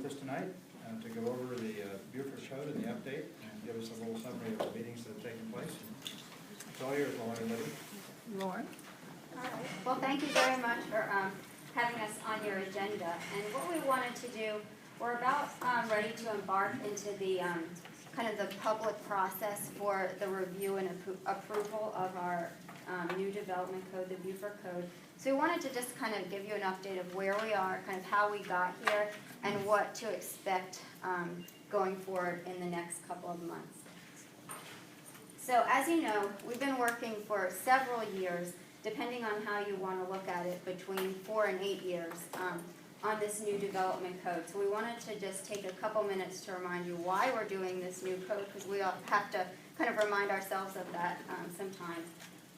us tonight to go over the Beaufort Code and the update and give us a little summary of the meetings that have taken place. It's all yours, Lauren and Libby. Lauren? All right. Well, thank you very much for having us on your agenda. And what we wanted to do, we're about ready to embark into the kind of the public process for the review and approval of our new development code, the Beaufort Code. So we wanted to just kind of give you an update of where we are, kind of how we got here, and what to expect going forward in the next couple of months. So as you know, we've been working for several years, depending on how you want to look at it, between 4 and 8 years on this new development code. So we wanted to just take a couple minutes to remind you why we're doing this new code, because we all have to kind of remind ourselves of that sometimes.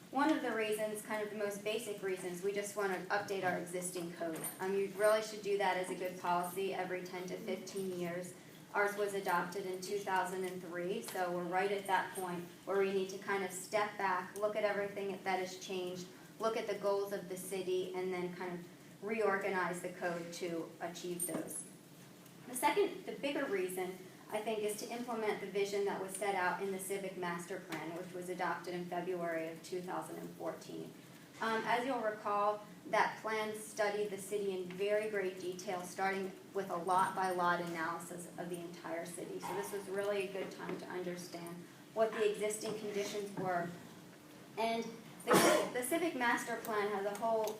One of the reasons, kind of the most basic reasons, we just want to update our existing code. You really should do that as a good policy every 10 to 15 years. Ours was adopted in 2003, so we're right at that point where we need to kind of step back, look at everything that has changed, look at the goals of the city, and then kind of reorganize the code to achieve those. The bigger reason, I think, is to implement the vision that was set out in the Civic Master Plan, which was adopted in February of 2014. As you'll recall, that plan studied the city in very great detail, starting with a lot-by-lot analysis of the entire city. So this was really a good time to understand what the existing conditions were. And the Civic Master Plan has a whole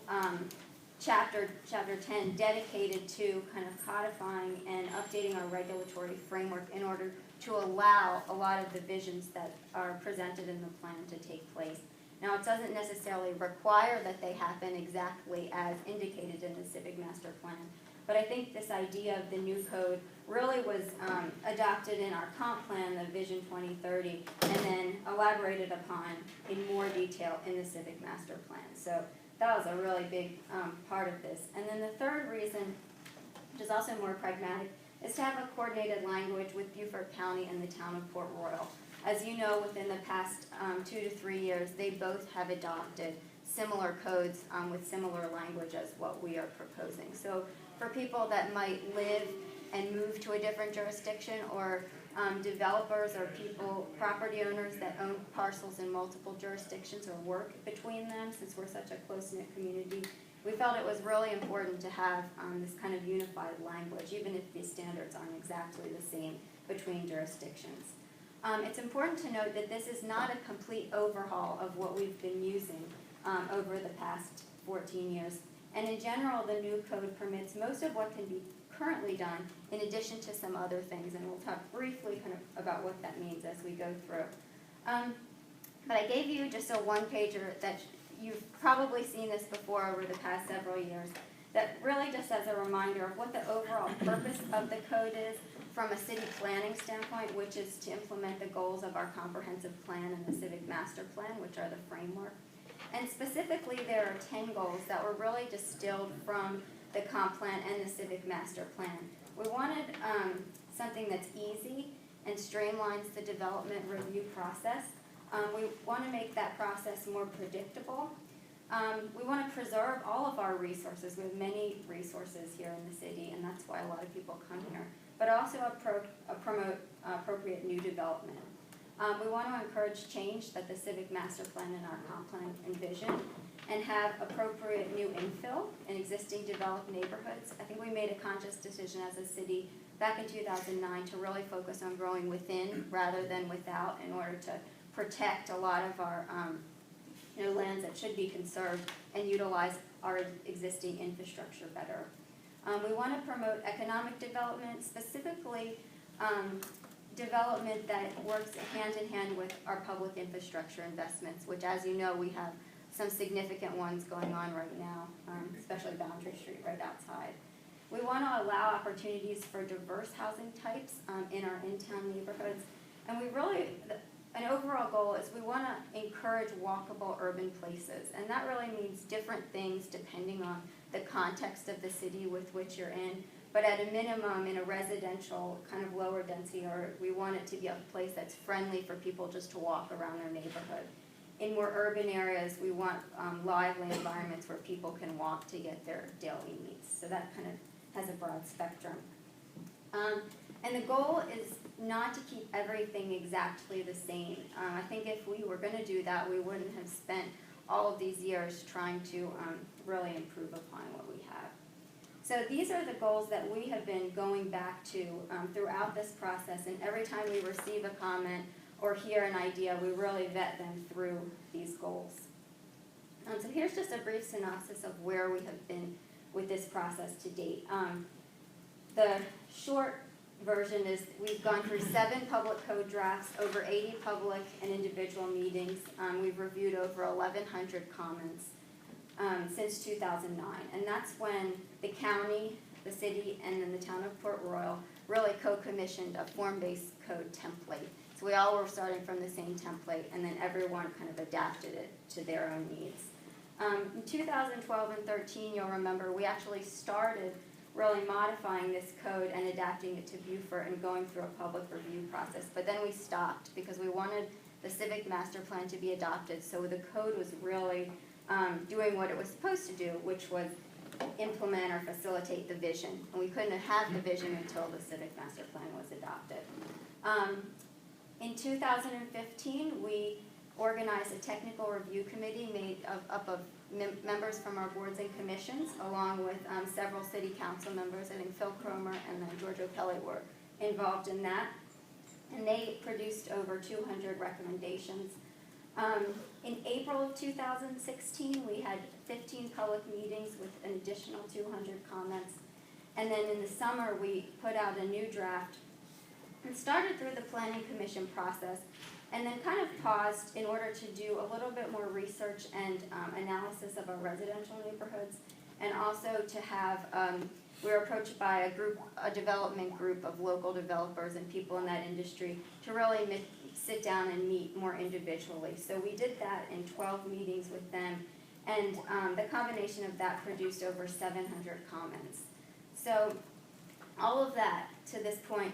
chapter 10 dedicated to kind of codifying and updating our regulatory framework in order to allow a lot of the visions that are presented in the plan to take place. Now, it doesn't necessarily require that they happen exactly as indicated in the Civic Master Plan, but I think this idea of the new code really was adopted in our comp plan, the Vision 2030, and then elaborated upon in more detail in the Civic Master Plan. So that was a really big part of this. And then the third reason, which is also more pragmatic, is to have a coordinated language with Beaufort County and the town of Port Royal. As you know, within the past 2 to 3 years, they both have adopted similar codes with similar language as what we are proposing. So for people that might live and move to a different jurisdiction, or developers or property owners that own parcels in multiple jurisdictions or work between them, since we're such a close-knit community, we felt it was really important to have this kind of unified language, even if the standards aren't exactly the same between jurisdictions. It's important to note that this is not a complete overhaul of what we've been using over the past 14 years. And in general, the new code permits most of what can be currently done, in addition to some other things, and we'll talk briefly kind of about what that means as we go through. But I gave you just a one-pager that you've probably seen this before over the past several years, that really just as a reminder of what the overall purpose of the code is from a city planning standpoint, which is to implement the goals of our comprehensive plan and the Civic Master Plan, which are the framework. And specifically, there are 10 goals that were really distilled from the comp plan and the Civic Master Plan. We wanted something that's easy and streamlines the development review process. We want to make that process more predictable. We want to preserve all of our resources. We have many resources here in the city, and that's why a lot of people come here, but also promote appropriate new development. We want to encourage change that the Civic Master Plan and our comp plan envision, and have appropriate new infill in existing developed neighborhoods. I think we made a conscious decision as a city back in 2009 to really focus on growing within rather than without, in order to protect a lot of our lands that should be conserved and utilize our existing infrastructure better. We want to promote economic development, specifically development that works hand in hand with our public infrastructure investments, which, as you know, we have some significant ones going on right now, especially Boundary Street right outside. We want to allow opportunities for diverse housing types in our in-town neighborhoods. And we really, an overall goal is we want to encourage walkable urban places. And that really means different things depending on the context of the city with which you're in. But at a minimum, in a residential kind of lower density, or we want it to be a place that's friendly for people just to walk around their neighborhood. In more urban areas, we want lively environments where people can walk to get their daily needs. So that kind of has a broad spectrum. And the goal is not to keep everything exactly the same. I think if we were going to do that, we wouldn't have spent all of these years trying to really improve upon what we have. So these are the goals that we have been going back to throughout this process, and every time we receive a comment or hear an idea, we really vet them through these goals. So here's just a brief synopsis of where we have been with this process to date. The short version is we've gone through 7 public code drafts, over 80 public and individual meetings. We've reviewed over 1,100 comments since 2009. And that's when the county, the city, and then the town of Port Royal really co-commissioned a form-based code template. So we all were starting from the same template, and then everyone kind of adapted it to their own needs. In 2012 and 13, you'll remember, we actually started really modifying this code and adapting it to Beaufort and going through a public review process. But then we stopped because we wanted the civic master plan to be adopted, so the code was really doing what it was supposed to do, which was implement or facilitate the vision. And we couldn't have the vision until the civic master plan was adopted. In 2015, we organized a technical review committee made up of members from our boards and commissions, along with several city council members. I think Phil Cromer and then George O'Kelly were involved in that. And they produced over 200 recommendations. In April of 2016, we had 15 public meetings with an additional 200 comments. And then in the summer, we put out a new draft and started through the planning commission process, and then kind of paused in order to do a little bit more research and analysis of our residential neighborhoods, and also to have, we were approached by a development group of local developers and people in that industry to really sit down and meet more individually. So we did that in 12 meetings with them, and the combination of that produced over 700 comments. So all of that, to this point,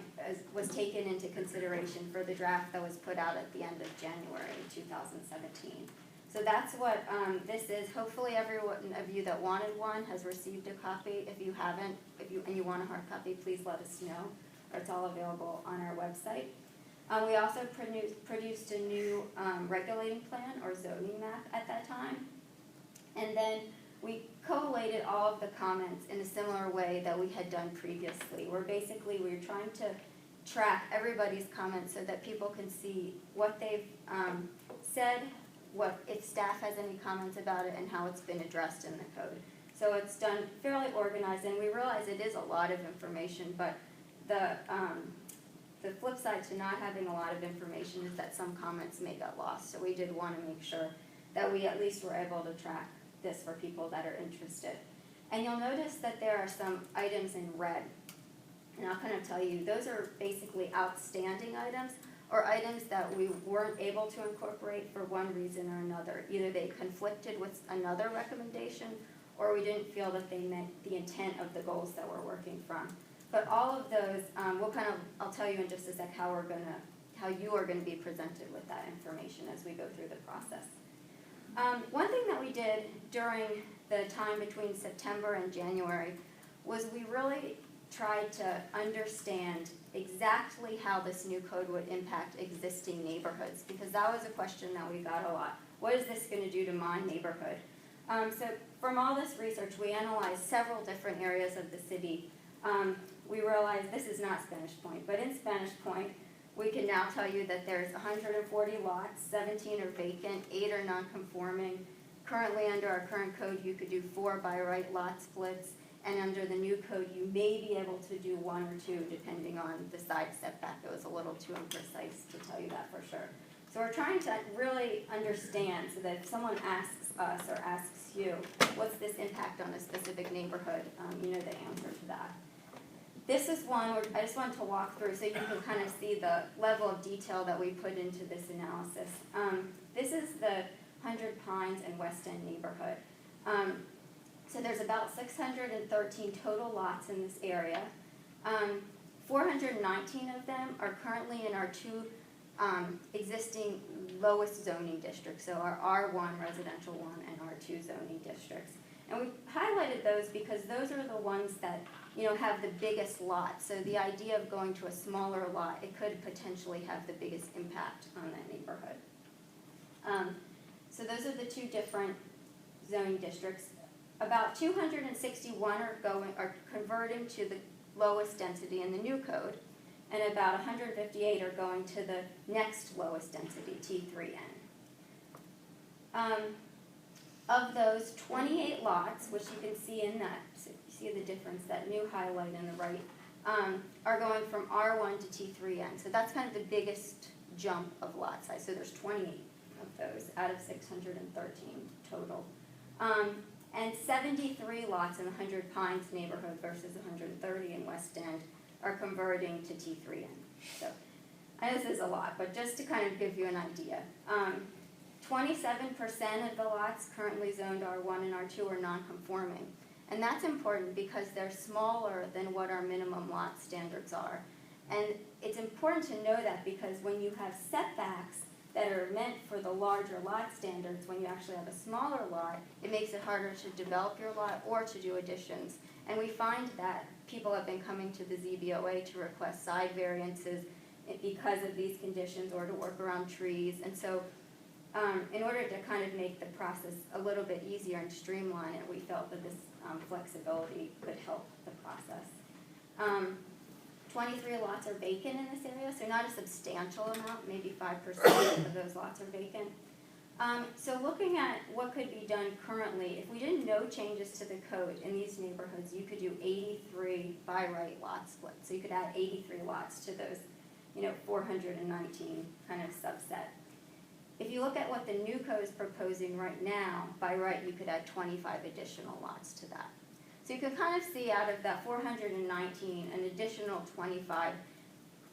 was taken into consideration for the draft that was put out at the end of January 2017. So that's what this is. Hopefully everyone of you that wanted one has received a copy. If you haven't, and you want a hard copy, please let us know. It's all available on our website. We also produced a new regulating plan or zoning map at that time. And then we collated all of the comments in a similar way that we had done previously, where basically we were trying to track everybody's comments so that people can see what they've said, if staff has any comments about it, and how it's been addressed in the code. So it's done fairly organized, and we realize it is a lot of information, but the flip side to not having a lot of information is that some comments may get lost. So we did want to make sure that we at least were able to track this for people that are interested. And you'll notice that there are some items in red. And I'll kind of tell you, those are basically outstanding items, or items that we weren't able to incorporate for one reason or another. Either they conflicted with another recommendation, or we didn't feel that they met the intent of the goals that we're working from. But all of those, I'll tell you in just a sec how you are going to be presented with that information as we go through the process. One thing that we did during the time between September and January was we really tried to understand exactly how this new code would impact existing neighborhoods, because that was a question that we got a lot. What is this going to do to my neighborhood? So from all this research, we analyzed several different areas of the city. We realized this is not Spanish Point, but in Spanish Point, we can now tell you that there's 140 lots, 17 are vacant, 8 are non-conforming. Currently, under our current code, you could do 4 by right lot splits, and under the new code, you may be able to do 1 or 2, depending on the side setback. It was a little too imprecise to tell you that for sure. So we're trying to really understand so that if someone asks us or asks you, what's this impact on a specific neighborhood, you know the answer to that. This is one where I just wanted to walk through so you can kind of see the level of detail that we put into this analysis. This is the 100 Pines and West End neighborhood. So there's about 613 total lots in this area. 419 of them are currently in our 2 existing lowest zoning districts, so our R1 residential 1 and R2 zoning districts. And we highlighted those because those are the ones that have the biggest lot. So the idea of going to a smaller lot, it could potentially have the biggest impact on that neighborhood. So those are the two different zoning districts. About 261 are converting to the lowest density in the new code, and about 158 are going to the next lowest density, T3N. Of those, 28 lots, which you can see in that, so you see the difference, that new highlight on the right, are going from R1 to T3N. So that's kind of the biggest jump of lot size. So there's 28 of those out of 613 total. And 73 lots in the 100 Pines neighborhood versus 130 in West End are converting to T3N. So I know this is a lot, but just to kind of give you an idea. 27% of the lots currently zoned R1 and R2 are non-conforming. And that's important because they're smaller than what our minimum lot standards are. And it's important to know that because when you have setbacks that are meant for the larger lot standards, when you actually have a smaller lot, it makes it harder to develop your lot or to do additions. And we find that people have been coming to the ZBOA to request side variances because of these conditions or to work around trees. And so in order to kind of make the process a little bit easier and streamline it, we felt that this flexibility could help the process. 23 lots are vacant in this area, so not a substantial amount, maybe 5% of those lots are vacant. So looking at what could be done currently, if we did no changes to the code in these neighborhoods, you could do 83 by right lot splits. So you could add 83 lots to those, 419 kind of subset. If you look at what the new code is proposing right now, by right you could add 25 additional lots to that. So you can kind of see out of that 419, an additional 25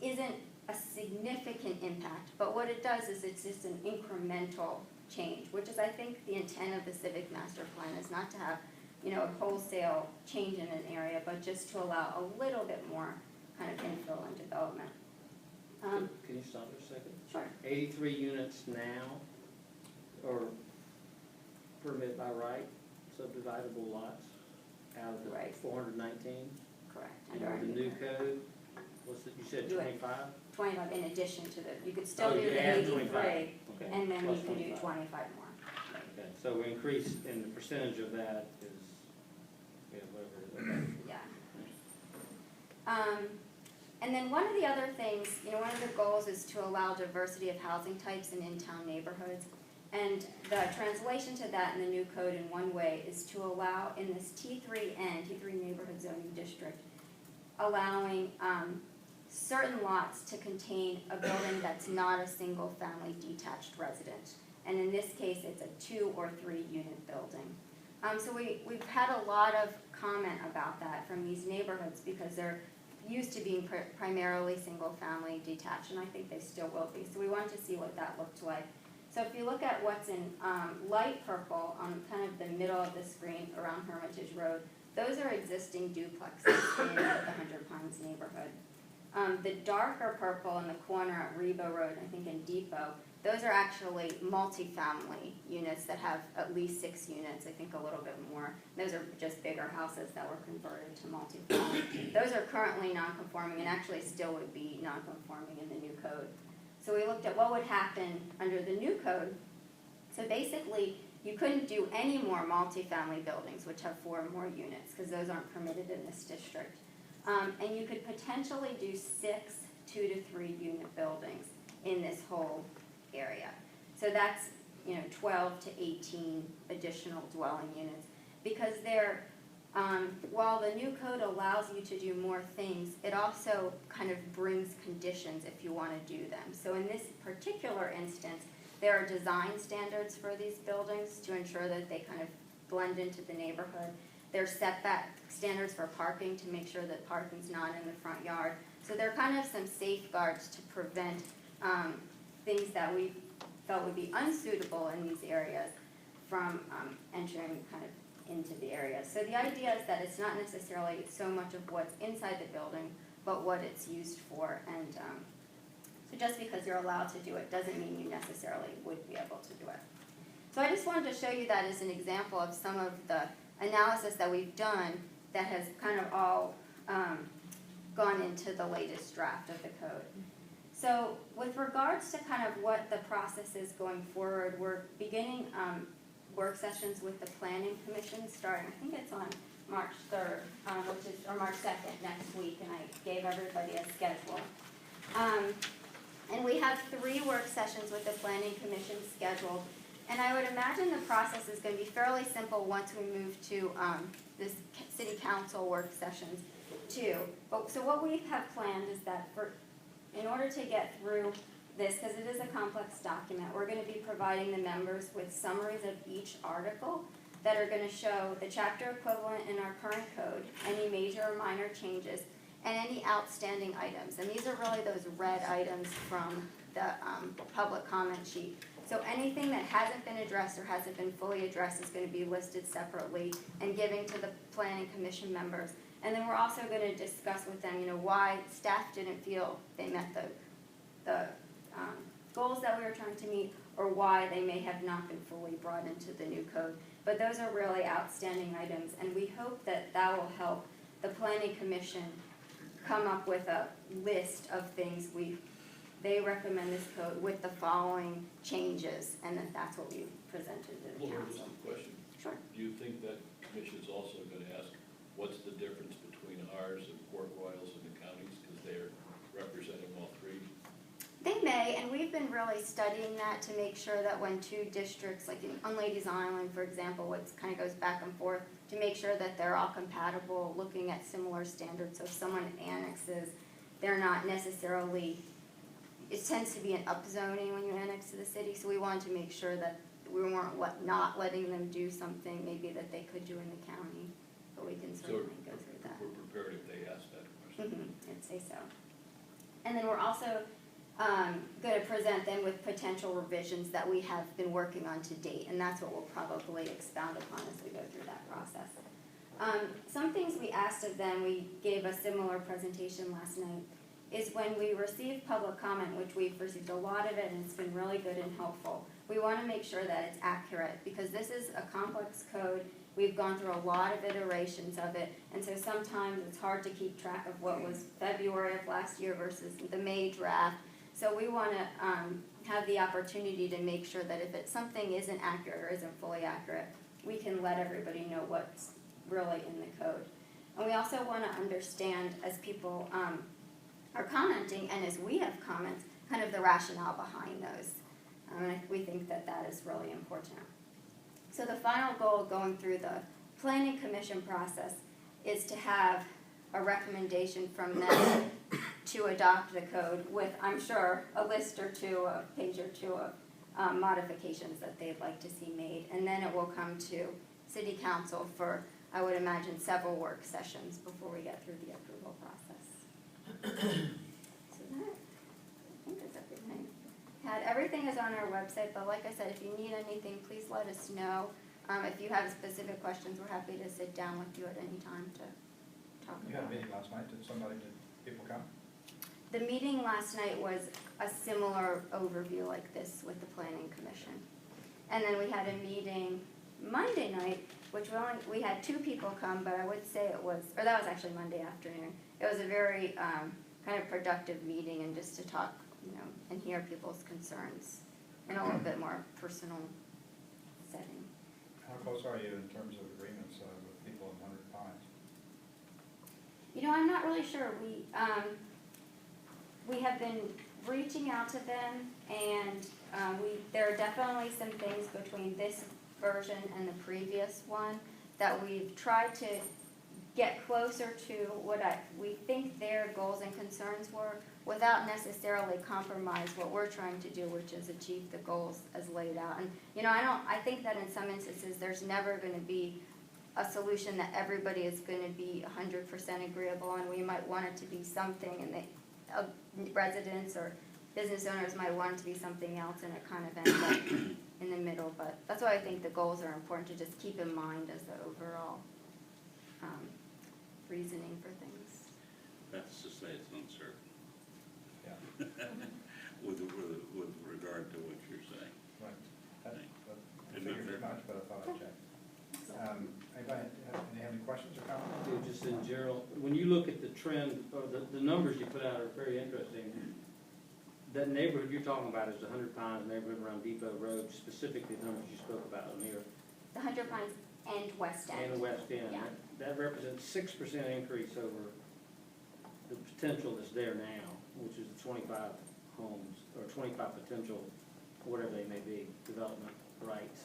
isn't a significant impact, but what it does is it's just an incremental change, which is I think the intent of the civic master plan is not to have a wholesale change in an area, but just to allow a little bit more kind of infill and development. Can you stop for a second? Sure. 83 units now, or permit by right, subdividable lots out of the Right. 419? Correct. And Under our the new code, what's it, you said Do it. 25? 25 in addition to you could still Oh, do you the add 83, 25. Okay. and then Plus you could do 25. 25 more. Okay, so we increase, and the percentage of that is, whatever. Okay. Yeah. And then one of the other things, one of the goals is to allow diversity of housing types in in-town neighborhoods. And the translation to that in the new code in one way is to allow in this T3N, T3 Neighborhood Zoning District, allowing certain lots to contain a building that's not a single-family detached residence. And in this case, it's a 2 or 3 unit building. So we've had a lot of comment about that from these neighborhoods because they're used to being primarily single-family detached, and I think they still will be. So we wanted to see what that looked like. So if you look at what's in light purple on kind of the middle of the screen around Hermitage Road, those are existing duplexes in the 100 Pines neighborhood. The darker purple in the corner at Reba Road, I think in Depot, those are actually multifamily units that have at least 6 units, I think a little bit more. Those are just bigger houses that were converted to multifamily. Those are currently non-conforming and actually still would be non-conforming in the new code. So we looked at what would happen under the new code. So basically, you couldn't do any more multifamily buildings, which have 4 or more units, because those aren't permitted in this district. And you could potentially do 6 2 to 3 unit buildings in this whole area. So that's 12 to 18 additional dwelling units, because they're while the new code allows you to do more things, it also kind of brings conditions if you want to do them. So in this particular instance, there are design standards for these buildings to ensure that they kind of blend into the neighborhood. There's setback standards for parking to make sure that parking's not in the front yard. So there are kind of some safeguards to prevent things that we felt would be unsuitable in these areas from entering kind of into the area. So the idea is that it's not necessarily so much of what's inside the building, but what it's used for. And so just because you're allowed to do it doesn't mean you necessarily would be able to do it. So I just wanted to show you that as an example of some of the analysis that we've done that has kind of all gone into the latest draft of the code. So with regards to kind of what the process is going forward, we're beginning work sessions with the Planning Commission starting, I think it's on March 3rd, or March 2nd next week, and I gave everybody a schedule. And we have 3 work sessions with the Planning Commission scheduled. And I would imagine the process is going to be fairly simple once we move to this city council work sessions too. So what we have planned is that in order to get through this, because it is a complex document, we're going to be providing the members with summaries of each article that are going to show the chapter equivalent in our current code, any major or minor changes, and any outstanding items. And these are really those red items from the public comment sheet. So anything that hasn't been addressed or hasn't been fully addressed is going to be listed separately and given to the Planning Commission members. And then we're also going to discuss with them, why staff didn't feel they met the goals that we were trying to meet, or why they may have not been fully brought into the new code. But those are really outstanding items, and we hope that that will help the Planning Commission come up with a list of things they recommend this code with the following changes, and then that's what we presented to the Well, council. just a question. Sure. Do you think that commission's also going to ask, what's the difference between ours and Port Royals and the counties, because they're representing all 3? They may, and we've been really studying that to make sure that when 2 districts, like on Ladies Island, for example, what kind of goes back and forth, to make sure that they're all compatible, looking at similar standards. So if someone annexes, they're not necessarily, it tends to be an upzoning when you annex to the city, so we wanted to make sure that we weren't not letting them do something maybe that they could do in the county, but we can certainly go through that. We're prepared if they ask that question. I'd say so. And then we're also going to present them with potential revisions that we have been working on to date, and that's what we'll probably expound upon as we go through that process. Some things we asked of them, we gave a similar presentation last night, is when we receive public comment, which we've received a lot of it and it's been really good and helpful, we want to make sure that it's accurate, because this is a complex code. We've gone through a lot of iterations of it, and so sometimes it's hard to keep track of what was February of last year versus the May draft. So we want to have the opportunity to make sure that if something isn't accurate or isn't fully accurate, we can let everybody know what's really in the code. And we also want to understand, as people are commenting, and as we have comments, kind of the rationale behind those. And we think that that is really important. So the final goal going through the Planning Commission process is to have a recommendation from them to adopt the code with, I'm sure, a list or two, a page or two of modifications that they'd like to see made. And then it will come to City Council for, I would imagine, several work sessions before we get through the approval process. So that, I think that's everything. Everything is on our website, but like I said, if you need anything, please let us know. If you have specific questions, we're happy to sit down with you at any time to talk about it. You had a meeting last night, did people come? The meeting last night was a similar overview like this with the Planning Commission. And then we had a meeting Monday night, which we had 2 people come, but I would say that was actually Monday afternoon. It was a very kind of productive meeting, and just to talk, and hear people's concerns in a little bit more personal setting. How close are you in terms of agreements with people in 100 Pines? I'm not really sure. We have been reaching out to them, and there are definitely some things between this version and the previous one that we've tried to get closer to what we think their goals and concerns were, without necessarily compromise what we're trying to do, which is achieve the goals as laid out. And I think that in some instances there's never going to be a solution that everybody is going to be 100% agreeable on. We might want it to be something, and residents or business owners might want it to be something else, and it kind of ends up in the middle. But that's why I think the goals are important to just keep in mind as the overall reasoning for things. That's to say it's uncertain. Yeah. with regard to what you're saying. Right. I Isn't that figured fair? as much, but I thought I'd check. Anybody have any questions or comments? Just in general, when you look at the trend, or the numbers you put out are very interesting. That neighborhood you're talking about is the 100 Pines neighborhood around Depot Road, specifically the numbers you spoke about on here. The 100 Pines and West End. And the West End. Yeah. That represents 6% increase over the potential that's there now, which is 25 homes, or 25 potential, whatever they may be, development rights,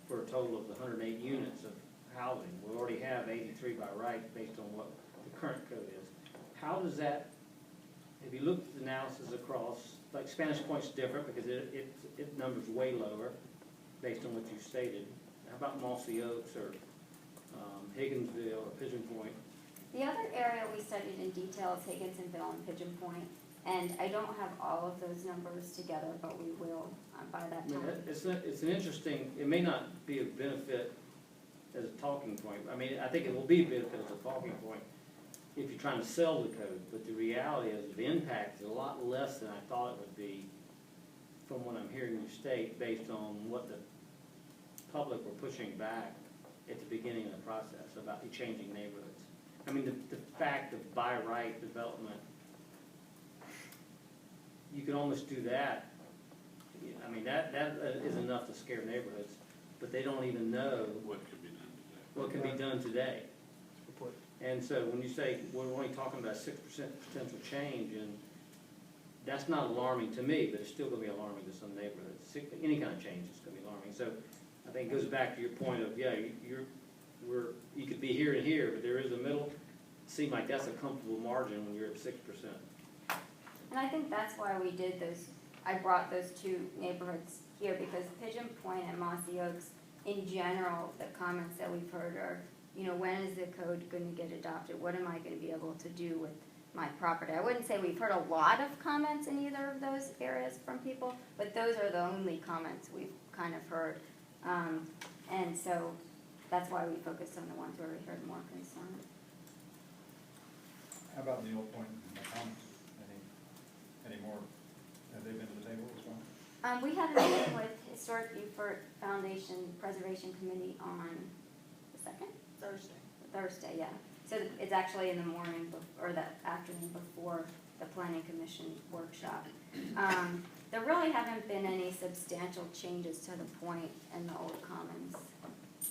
for a total of the 108 units of housing. We already have 83 by right based on what the current code is. How does that, if you look at the analysis across, like Spanish Point's different because it numbers way lower based on what you stated. How about Mossy Oaks or Higginsville or Pigeon Point? The other area we studied in detail is Higginsonville and Pigeon Point, and I don't have all of those numbers together, but we will by that I mean, time. it's an interesting, it may not be a benefit as a talking point. I mean, I think it will be a benefit as a talking point if you're trying to sell the code, but the reality is the impact is a lot less than I thought it would be from what I'm hearing you state based on what the public were pushing back at the beginning of the process about the changing neighborhoods. I mean, the fact of by right development, you can almost do that. I mean, that is enough to scare neighborhoods, but they don't even know What could be done today? what can be done today. And so when you say we're only talking about 6% potential change, and that's not alarming to me, but it's still going to be alarming to some neighborhoods. Any kind of change is going to be alarming. So I think it goes back to your point of, yeah, you could be here and here, but there is a middle. It seems like that's a comfortable margin when you're at 6%. And I think that's why we did those, I brought those two neighborhoods here, because Pigeon Point and Mossy Oaks, in general, the comments that we've heard are, you know, when is the code going to get adopted? What am I going to be able to do with my property? I wouldn't say we've heard a lot of comments in either of those areas from people, but those are the only comments we've kind of heard. And so that's why we focused on the ones where we heard more concern. How about the Old Point and the comments? Any more, have they been to the table as well? We had a meeting with Historic Beaufort Foundation Preservation Committee on the 2nd? Thursday, yeah. So it's actually in the morning, or the afternoon before the Planning Commission workshop. There really haven't been any substantial changes to the point in the Old Commons,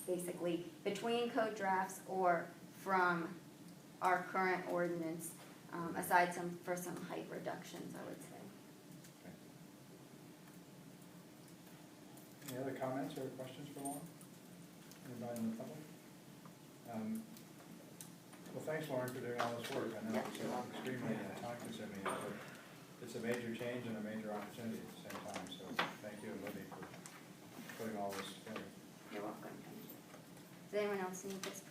basically, between code drafts or from our current ordinance, aside for some height reductions, I would say. Any other comments or questions for Lauren? Anybody in the public? Well, thanks, Lauren, for doing all this work. I know it's extremely time-consuming, but it's a major change and a major opportunity at the same time. So thank you, and Libby, for putting all this together. You're welcome. Does anyone else need this